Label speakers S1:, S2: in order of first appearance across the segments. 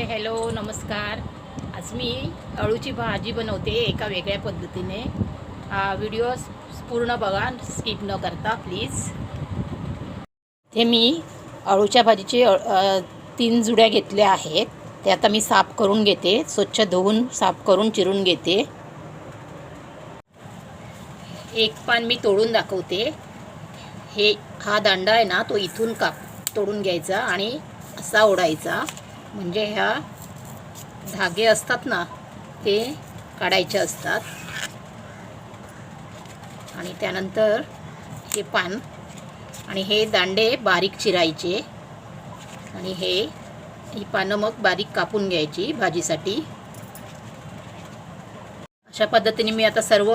S1: Hello नमस्कार। आज मी अळूची भाजी बनवते एका वेगळ्या पद्धतीने। हा व्हिडिओ पूर्ण बघा, स्किप न करता प्लीज। ते मी अळूच्या भाजीचे 3 जुड्या घेतल्या आहेत। ते आता मी साफ करून घेते, स्वच्छ धुवून साफ करून चिरून घेते। एक पान मी तोडून दाखवते। हा दांडा आहे ना, तो इथून तोडून घ्यायचा आणि असा ओढायचा, म्हणजे ह्या धागे असतात ना ते काढायचे असतात। आणि त्यानंतर हे पान आणि हे दांडे बारीक चिरायचे आणि ही पानं मग बारीक कापून घ्यायची भाजीसाठी। अशा पद्धतीने मी आता सर्व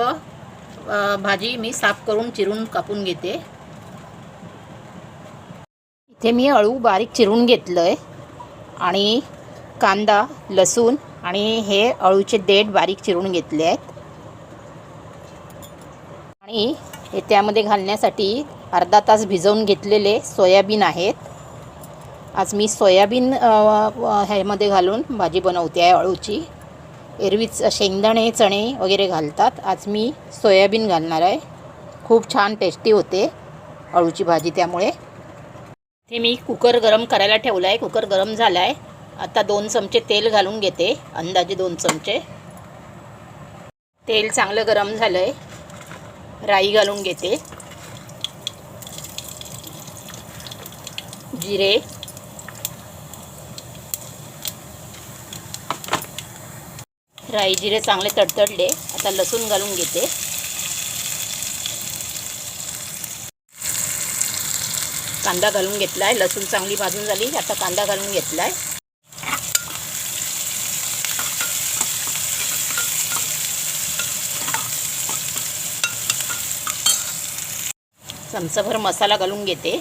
S1: भाजी मी साफ करून चिरून कापून घेते। इथे मी अळू बारीक चिरून घेतलंय आणि कांदा, लसूण आणि हे अळूचे देठ बारीक चिरून घेतले आहेत। आणि हे त्यामध्ये घालण्यासाठी अर्धा तास भिजवून घेतलेले सोयाबीन आहेत। आज मी सोयाबीन ह्यामध्ये घालून भाजी बनवते आहे अळूची। एरवीच शेंगदाणे, चणे वगैरे घालतात, आज मी सोयाबीन घालणार आहे। खूप छान टेस्टी होते अळूची भाजी। त्यामुळे ते मी कुकर गरम करायला ठेवला आहे। कुकर गरम झाला आहे। आता 2 चमचे तेल घालून घेते, अंदाजे 2 चमचे। तेल चांगलं गरम झालं आहे। राई घालून घेते, जिरे, राई जिरे चांगले तडतडले। आता लसूण घालून घेते। कांदा घालून घेतला आहे, लसूण चांगली भाजून झाली। आता कांदा घालून घेतला आहे। चमचाभर मसाला घालून घेते।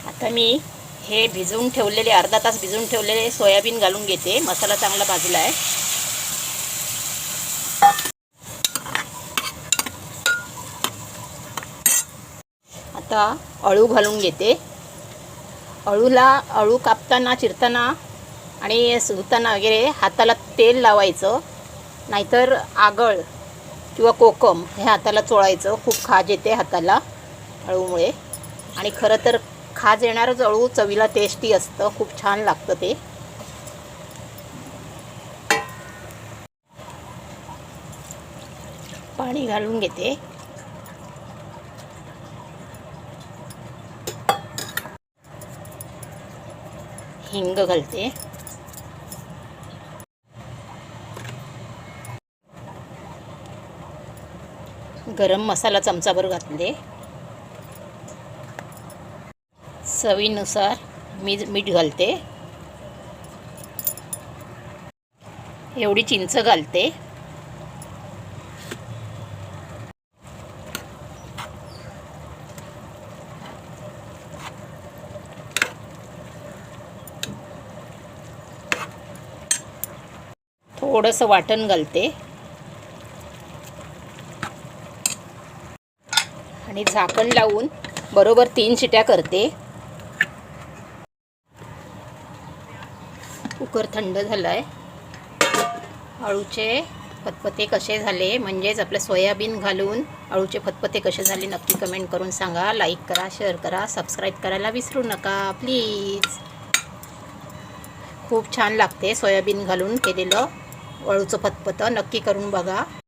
S1: आता मी हे भिजवून ठेवलेले, अर्धा तास भिजवून ठेवलेले सोयाबीन घालून घेते। मसाला चांगला भाजला आहे। आता अळू घालून घेते। अळू कापताना, चिरताना आणि सुकताना वगैरे हाताला तेल लावायचं, नाहीतर आगळ किंवा कोकम हे हाताला चोळायचं। खूप खाज येते हाताला अळूमुळे, आणि खरं तर खाज येणारच अळू चवीला टेस्टी असतं, खूप छान लागतं ते। पाणी घालून घेते। हिंग घालते। गरम मसाला चमचाभर घातले। चवीनुसार मीठ घालते। एवढी चिंच घालते। थोडंसं वाटण घालते आणि झाकण लावून बरोबर 3 शिट्या करते। कुकर थंड झाला आहे। अळूचे फतफते कसे झाले, म्हणजेच आपलं सोयाबीन घालून अळूचे फतफते कसे झाले, नक्की कमेंट करून सांगा। लाईक करा, शेअर करा, सबस्क्राईब करायला विसरू नका प्लीज। खूप छान लागते सोयाबीन घालून केलेलं अळूचं फतफतं, नक्की करून बघा।